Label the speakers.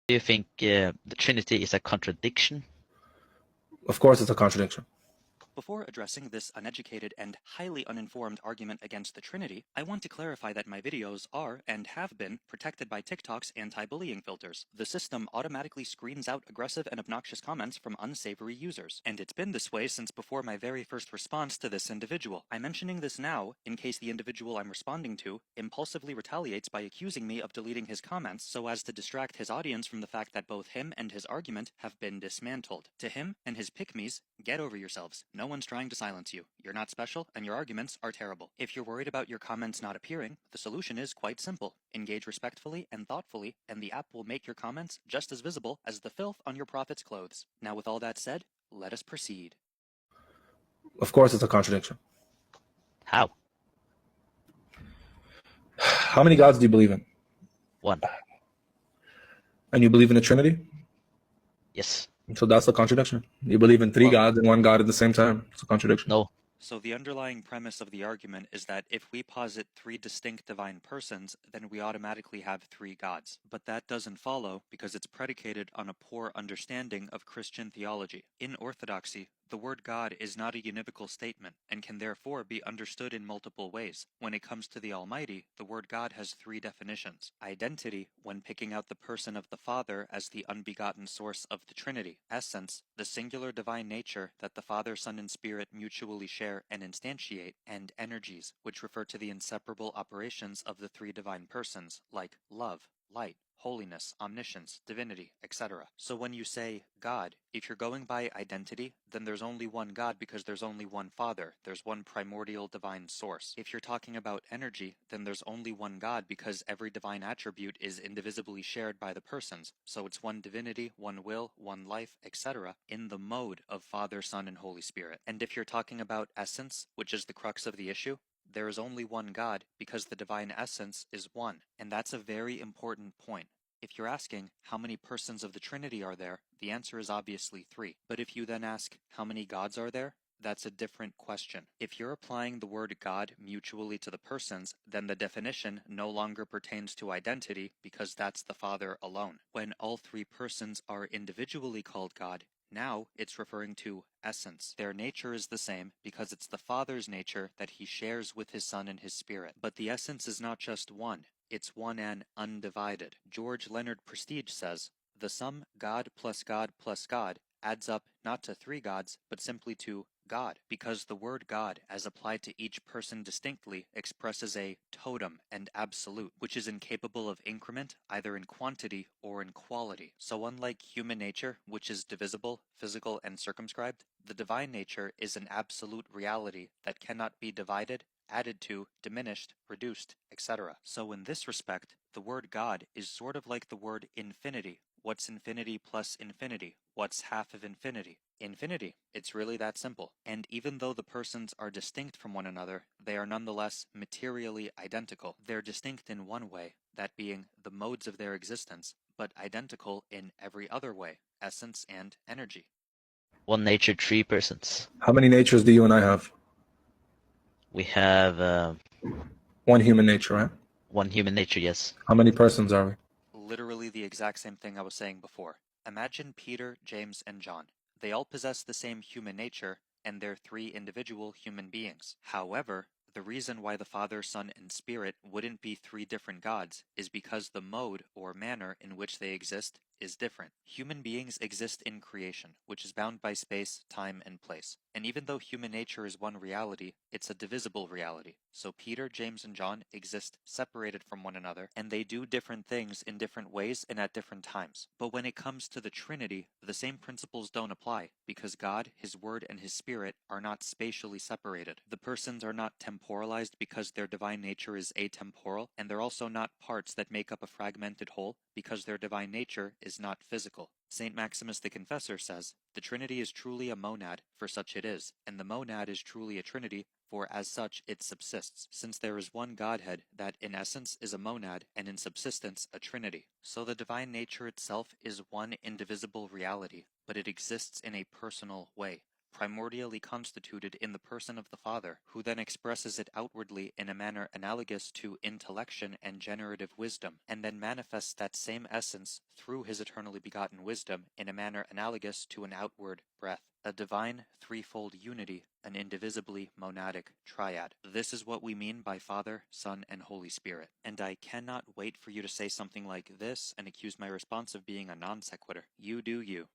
Speaker 1: Do you think the Trinity is a contradiction?
Speaker 2: Of course, it's a contradiction.
Speaker 3: Before addressing this uneducated and highly uninformed argument against the Trinity, I want to clarify that my videos are, and have been, protected by TikTok's anti-bullying filters. The system automatically screens out aggressive and obnoxious comments from unsavory users, and it's been this way since before my very first response to this individual. I'm mentioning this now in case the individual I'm responding to impulsively retaliates by accusing me of deleting his comments so as to distract his audience from the fact that both him and his argument have been dismantled. To him and his pick-me's, get over yourselves. No one's trying to silence you. You're not special, and your arguments are terrible. If you're worried about your comments not appearing, the solution is quite simple. Engage respectfully and thoughtfully, and the app will make your comments just as visible as the filth on your prophet's clothes. Now, with all that said, let us proceed.
Speaker 2: Of course, it's a contradiction.
Speaker 1: How?
Speaker 2: How many gods do you believe in?
Speaker 1: One.
Speaker 2: And you believe in the Trinity?
Speaker 1: Yes.
Speaker 2: So that's a contradiction. You believe in three gods and one God at the same time. It's a contradiction.
Speaker 1: No.
Speaker 3: So the underlying premise of the argument is that if we posit three distinct divine persons, then we automatically have three gods. But that doesn't follow because it's predicated on a poor understanding of Christian theology. In Orthodoxy, the word God is not a univocal statement and can therefore be understood in multiple ways. When it comes to the Almighty, the word God has three definitions. Identity, when picking out the person of the Father as the unbegotten source of the Trinity. Essence, the singular divine nature that the Father, Son, and Spirit mutually share and instantiate. And energies, which refer to the inseparable operations of the three divine persons, like love, light, holiness, omniscience, divinity, etc. So when you say God, if you're going by identity, then there's only one God because there's only one Father. There's one primordial divine source. If you're talking about energy, then there's only one God because every divine attribute is indivisibly shared by the persons. So it's one divinity, one will, one life, etc. in the mode of Father, Son, and Holy Spirit. And if you're talking about essence, which is the crux of the issue, there is only one God because the divine essence is one. And that's a very important point. If you're asking how many persons of the Trinity are there, the answer is obviously three. But if you then ask how many gods are there, that's a different question. If you're applying the word God mutually to the persons, then the definition no longer pertains to identity because that's the Father alone. When all three persons are individually called God, now it's referring to essence. Their nature is the same because it's the Father's nature that he shares with his Son and his Spirit. But the essence is not just one. It's one and undivided. George Leonard Prestige says, the sum God plus God plus God adds up not to three gods, but simply to God, because the word God, as applied to each person distinctly, expresses a totem and absolute, which is incapable of increment either in quantity or in quality. So unlike human nature, which is divisible, physical, and circumscribed, the divine nature is an absolute reality that cannot be divided, added to, diminished, reduced, etc. So in this respect, the word God is sort of like the word infinity. What's infinity plus infinity? What's half of infinity? Infinity. It's really that simple. And even though the persons are distinct from one another, they are nonetheless materially identical. They're distinct in one way, that being the modes of their existence, but identical in every other way, essence and energy.
Speaker 1: One nature, three persons.
Speaker 2: How many natures do you and I have?
Speaker 1: We have
Speaker 2: One human nature, right?
Speaker 1: one human nature, yes.
Speaker 2: How many persons are we?
Speaker 3: Literally the exact same thing I was saying before. Imagine Peter, James, and John. They all possess the same human nature, and they're three individual human beings. However, the reason why the Father, Son, and Spirit wouldn't be three different gods is because the mode or manner in which they exist is different. Human beings exist in creation, which is bound by space, time, and place. And even though human nature is one reality, it's a divisible reality. So Peter, James, and John exist separated from one another, and they do different things in different ways and at different times. But when it comes to the Trinity, the same principles don't apply, because God, His Word, and His Spirit are not spatially separated. The persons are not temporalized because their divine nature is atemporal, and they're also not parts that make up a fragmented whole because their divine nature is not physical. St. Maximus the Confessor says, the Trinity is truly a monad, for such it is, and the monad is truly a Trinity, for as such it subsists, since there is one Godhead that in essence is a monad and in subsistence a Trinity. So the divine nature itself is one indivisible reality, but it exists in a personal way. primordially constituted in the person of the Father, who then expresses it outwardly in a manner analogous to intellection and generative wisdom, and then manifests that same essence through his eternally begotten wisdom in a manner analogous to an outward breath. A divine threefold unity, an indivisibly monadic triad. This is what we mean by Father, Son, and Holy Spirit. And I cannot wait for you to say something like this and accuse my response of being a non sequitur. You do you.